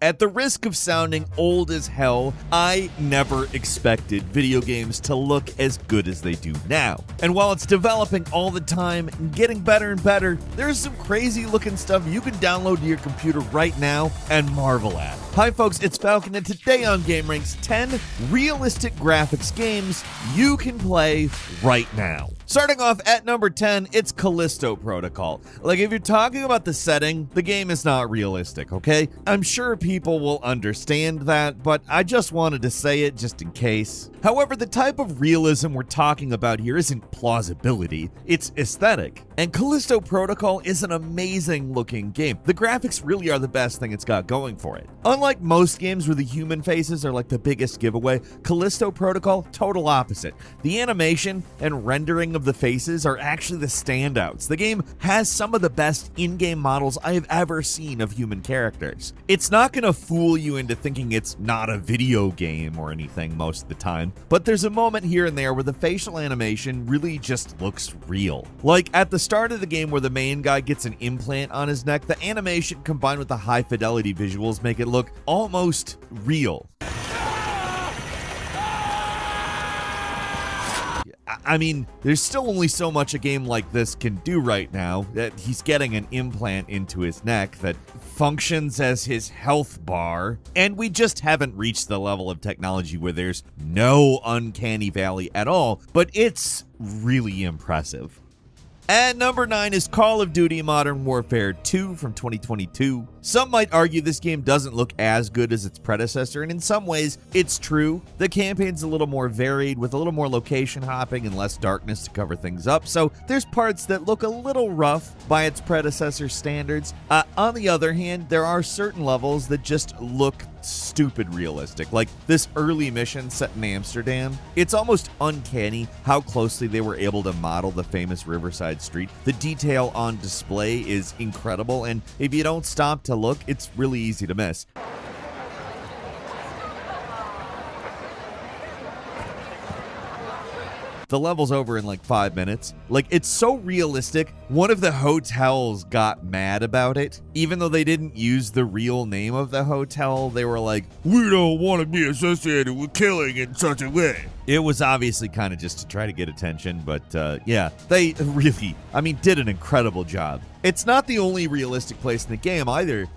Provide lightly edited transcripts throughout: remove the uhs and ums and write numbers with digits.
At the risk of sounding old as hell, I never expected video games to look as good as they do now. And while it's developing all the time and getting better and better, there's some crazy looking stuff you can download to your computer right now and marvel at. Hi folks, it's Falcon, and today on GameRank's 10 realistic graphics games you can play right now. Starting off at number 10, it's Callisto Protocol. Like, if you're talking about the setting, the game is not realistic, okay? I'm sure people will understand that, but I just wanted to say it just in case. However, the type of realism we're talking about here isn't plausibility, it's aesthetic. And Callisto Protocol is an amazing looking game. The graphics really are the best thing it's got going for it. Unlike most games where the human faces are like the biggest giveaway, Callisto Protocol, total opposite. The animation and rendering of the faces are actually the standouts. The game has some of the best in-game models I have ever seen of human characters. It's not going to fool you into thinking it's not a video game or anything most of the time, but there's a moment here and there where the facial animation really just looks real. Like at the start of the game where the main guy gets an implant on his neck, the animation combined with the high fidelity visuals make it look almost real. I mean, there's still only so much a game like this can do right now, that he's getting an implant into his neck that functions as his health bar, and we just haven't reached the level of technology where there's no uncanny valley at all, but it's really impressive. At number 9 is Call of Duty Modern Warfare 2 from 2022. Some might argue this game doesn't look as good as its predecessor, and in some ways, it's true. The campaign's a little more varied, with a little more location hopping and less darkness to cover things up, so there's parts that look a little rough by its predecessor's standards. On the other hand, there are certain levels that just look stupid realistic, like this early mission set in Amsterdam. It's almost uncanny how closely they were able to model the famous Riverside Street. The detail on display is incredible, and if you don't stop to look, it's really easy to miss. The level's over in like 5 minutes. Like, it's so realistic, one of the hotels got mad about it. Even though they didn't use the real name of the hotel, they were like, "We don't want to be associated with killing in such a way." It was obviously kind of just to try to get attention, but yeah, they really, did an incredible job. It's not the only realistic place in the game either.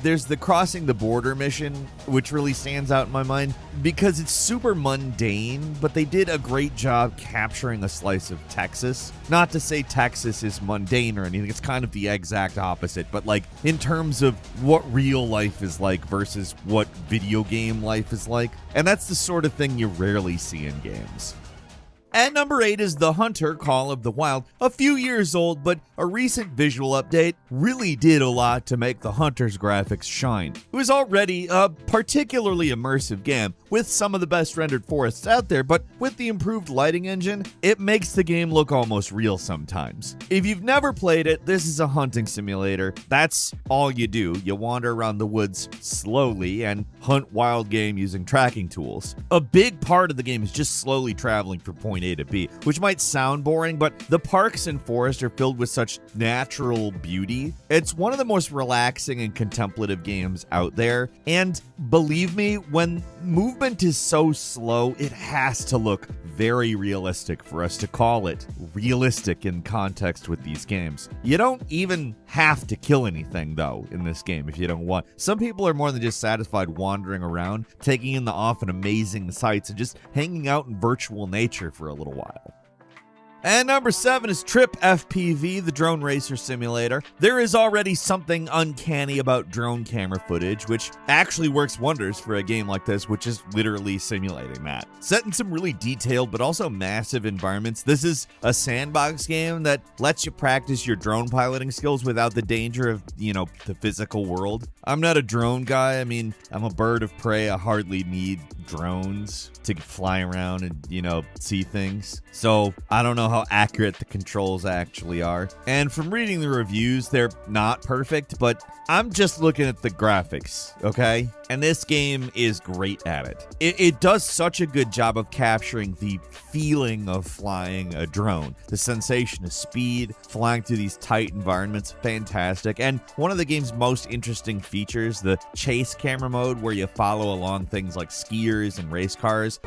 There's the crossing the border mission, which really stands out in my mind because it's super mundane, but they did a great job capturing a slice of Texas. Not to say Texas is mundane or anything, it's kind of the exact opposite, but like in terms of what real life is like versus what video game life is like. And that's the sort of thing you rarely see in games. At number 8 is The Hunter Call of the Wild. A few years old, but a recent visual update really did a lot to make The Hunter's graphics shine. It was already a particularly immersive game, with some of the best rendered forests out there, but with the improved lighting engine, it makes the game look almost real sometimes. If you've never played it, this is a hunting simulator. That's all you do. You wander around the woods slowly and hunt wild game using tracking tools. A big part of the game is just slowly traveling from point A to B, which might sound boring, but the parks and forests are filled with such natural beauty. It's one of the most relaxing and contemplative games out there, and believe me, when movement is so slow, it has to look very realistic for us to call it realistic in context with these games. You don't even have to kill anything, though, in this game if you don't want. Some people are more than just satisfied wandering around, taking in the often amazing sights, and just hanging out in virtual nature for a little while. And number 7 is Trip FPV, the drone racer simulator. There is already something uncanny about drone camera footage, which actually works wonders for a game like this, which is literally simulating that. Set in some really detailed but also massive environments, this is a sandbox game that lets you practice your drone piloting skills without the danger of, the physical world. I'm not a drone guy. I'm a bird of prey. I hardly need drones to fly around and, see things. So I don't know how accurate the controls actually are. And from reading the reviews, they're not perfect, but I'm just looking at the graphics, okay? And this game is great at it. It does such a good job of capturing the feeling of flying a drone. The sensation of speed, flying through these tight environments, fantastic. And one of the game's most interesting features, the chase camera mode, where you follow along things like skiers and race cars.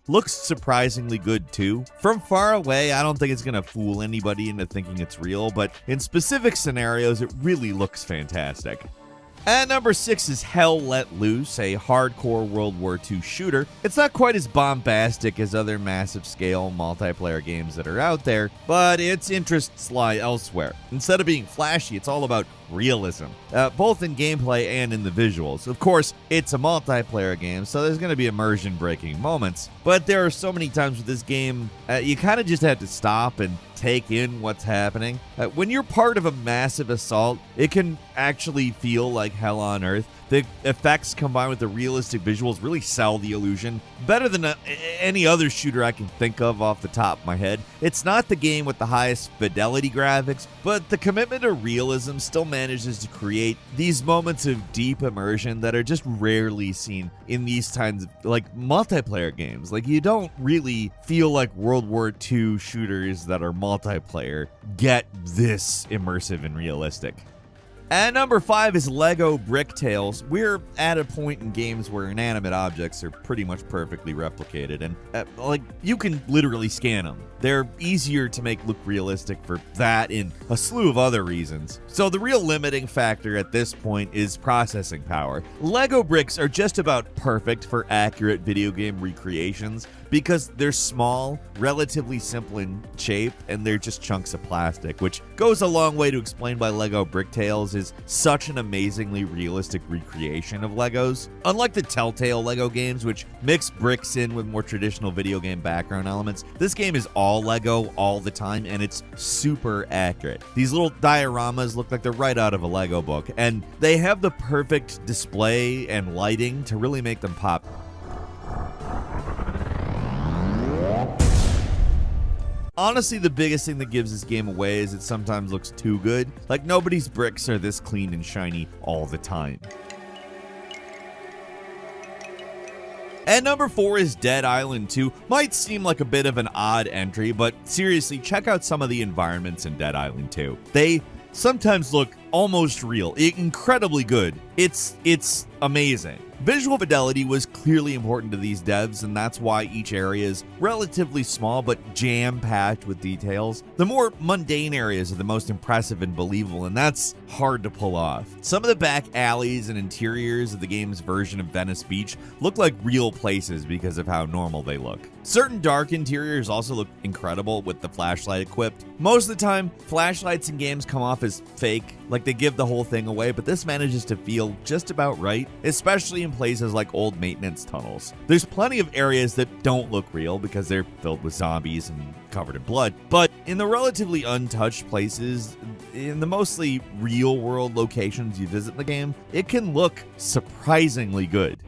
Looks surprisingly good too. From far away, I don't think it's gonna fool anybody into thinking it's real, but in specific scenarios, it really looks fantastic. At number 6 is Hell Let Loose, a hardcore World War II shooter. It's not quite as bombastic as other massive scale multiplayer games that are out there, but its interests lie elsewhere. Instead of being flashy, it's all about realism, both in gameplay and in the visuals. Of course, it's a multiplayer game, so there's going to be immersion-breaking moments, but there are so many times with this game, you kind of just have to stop and take in what's happening. When you're part of a massive assault, it can actually feel like hell on earth. The effects combined with the realistic visuals really sell the illusion better than any other shooter I can think of off the top of my head. It's not the game with the highest fidelity graphics, but the commitment to realism still manages to create these moments of deep immersion that are just rarely seen in these kinds of like multiplayer games. Like, you don't really feel like World War II shooters that are multiplayer get this immersive and realistic. At number 5 is Lego Brick Tales. We're at a point in games where inanimate objects are pretty much perfectly replicated, and like, you can literally scan them. They're easier to make look realistic for that and a slew of other reasons. So the real limiting factor at this point is processing power. Lego bricks are just about perfect for accurate video game recreations because they're small, relatively simple in shape, and they're just chunks of plastic, which goes a long way to explain why Lego Brick Tales is such an amazingly realistic recreation of Legos. Unlike the Telltale Lego games, which mix bricks in with more traditional video game background elements, this game is all Lego all the time, and it's super accurate. These little dioramas look like they're right out of a Lego book, and they have the perfect display and lighting to really make them pop. Honestly, the biggest thing that gives this game away is it sometimes looks too good. Like, nobody's bricks are this clean and shiny all the time. At number 4 is Dead Island 2. Might seem like a bit of an odd entry, but seriously, check out some of the environments in Dead Island 2. They sometimes look almost real, incredibly good. It's amazing. Visual fidelity was clearly important to these devs, and that's why each area is relatively small but jam-packed with details. The more mundane areas are the most impressive and believable, and that's hard to pull off. Some of the back alleys and interiors of the game's version of Venice Beach look like real places because of how normal they look. Certain dark interiors also look incredible with the flashlight equipped. Most of the time, flashlights in games come off as fake, like they give the whole thing away, but this manages to feel just about right, especially in places like old maintenance tunnels. There's plenty of areas that don't look real because they're filled with zombies and covered in blood, but in the relatively untouched places, in the mostly real world locations you visit in the game, it can look surprisingly good.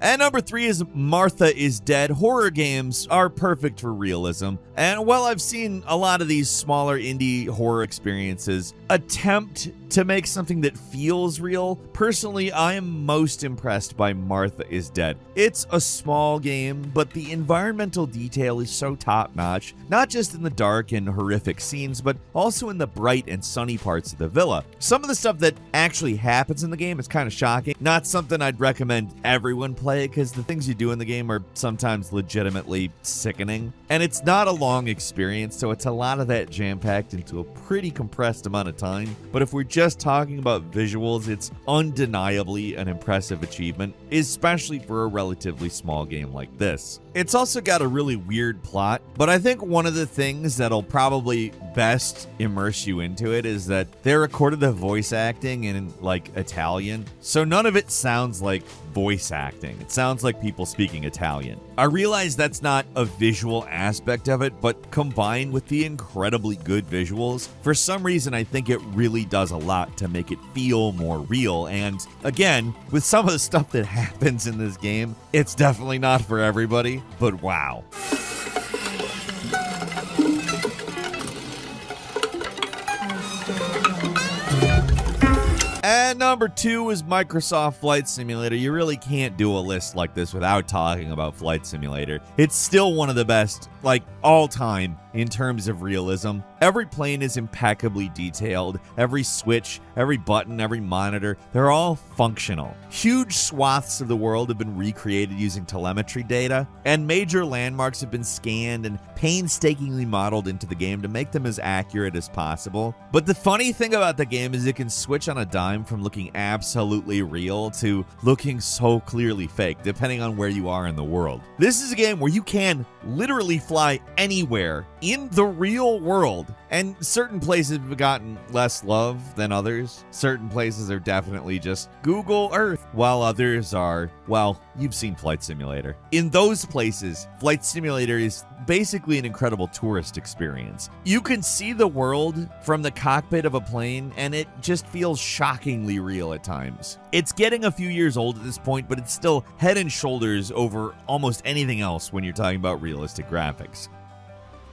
At number 3 is Martha is Dead. Horror games are perfect for realism, and while I've seen a lot of these smaller indie horror experiences attempt to make something that feels real, personally, I am most impressed by Martha is Dead. It's a small game, but the environmental detail is so top-notch, not just in the dark and horrific scenes, but also in the bright and sunny parts of the villa. Some of the stuff that actually happens in the game is kind of shocking. Not something I'd recommend everyone play, because the things you do in the game are sometimes legitimately sickening. And it's not a long experience, so it's a lot of that jam-packed into a pretty compressed amount of time. But if we're just talking about visuals, it's undeniably an impressive achievement, especially for a relatively small game like this. It's also got a really weird plot, but I think one of the things that'll probably best immerse you into it is that they recorded the voice acting in like Italian, so none of it sounds like voice acting. It sounds like people speaking Italian. I realize that's not a visual aspect of it, but combined with the incredibly good visuals, for some reason I think it really does a lot to make it feel more real. And again, with some of the stuff that happens in this game, it's definitely not for everybody, but wow. And number 2 is Microsoft Flight Simulator. You really can't do a list like this without talking about Flight Simulator. It's still one of the best, like, all time in terms of realism. Every plane is impeccably detailed. Every switch, every button, every monitor, they're all functional. Huge swaths of the world have been recreated using telemetry data, and major landmarks have been scanned and painstakingly modeled into the game to make them as accurate as possible. But the funny thing about the game is it can switch on a dime from looking absolutely real to looking so clearly fake, depending on where you are in the world. This is a game where you can literally fly anywhere in the real world, and certain places have gotten less love than others. Certain places are definitely just Google Earth, while others are, well, you've seen Flight Simulator. In those places, Flight Simulator is basically an incredible tourist experience. You can see the world from the cockpit of a plane, and it just feels shockingly real at times. It's getting a few years old at this point, but it's still head and shoulders over almost anything else when you're talking about realistic graphics.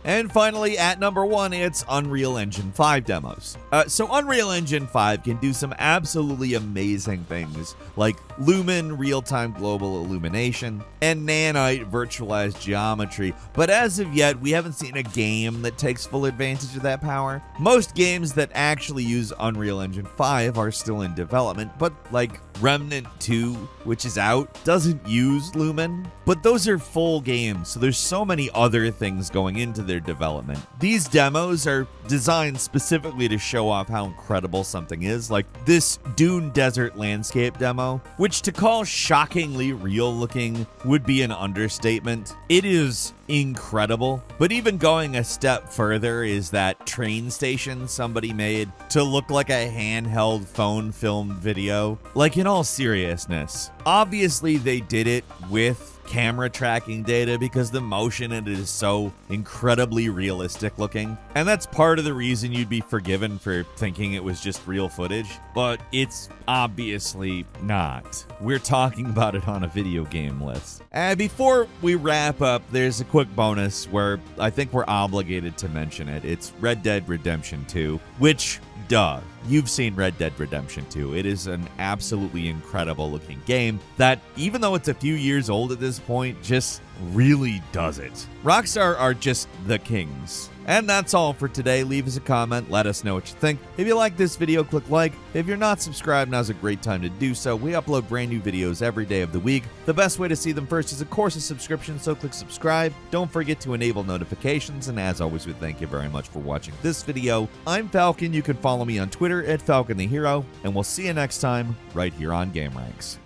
And finally, at number 1, it's Unreal Engine 5 demos. So Unreal Engine 5 can do some absolutely amazing things, like Lumen real-time global illumination and Nanite virtualized geometry, but as of yet, we haven't seen a game that takes full advantage of that power. Most games that actually use Unreal Engine 5 are still in development, but like Remnant 2, which is out, doesn't use Lumen, but those are full games, so there's so many other things going into their development. These demos are designed specifically to show off how incredible something is, like this Dune Desert landscape demo, which to call shockingly real looking would be an understatement. It is incredible, but even going a step further is that train station somebody made to look like a handheld phone filmed video. Like, in all seriousness, obviously they did it with camera tracking data because the motion in it is so incredibly realistic looking, and that's part of the reason you'd be forgiven for thinking it was just real footage, but it's obviously not. We're talking about it on a video game list. And before we wrap up, there's a quick bonus where I think we're obligated to mention it. It's Red Dead Redemption 2, which, duh, you've seen Red Dead Redemption 2. It is an absolutely incredible looking game that, even though it's a few years old at this point, just really does it. Rockstar are just the kings. And that's all for today. Leave us a comment. Let us know what you think. If you like this video, click like. If you're not subscribed, now's a great time to do so. We upload brand new videos every day of the week. The best way to see them first is, of course, a subscription, so click subscribe. Don't forget to enable notifications. And as always, we thank you very much for watching this video. I'm Falcon. You can follow me on Twitter at FalconTheHero. And we'll see you next time right here on Game Ranks.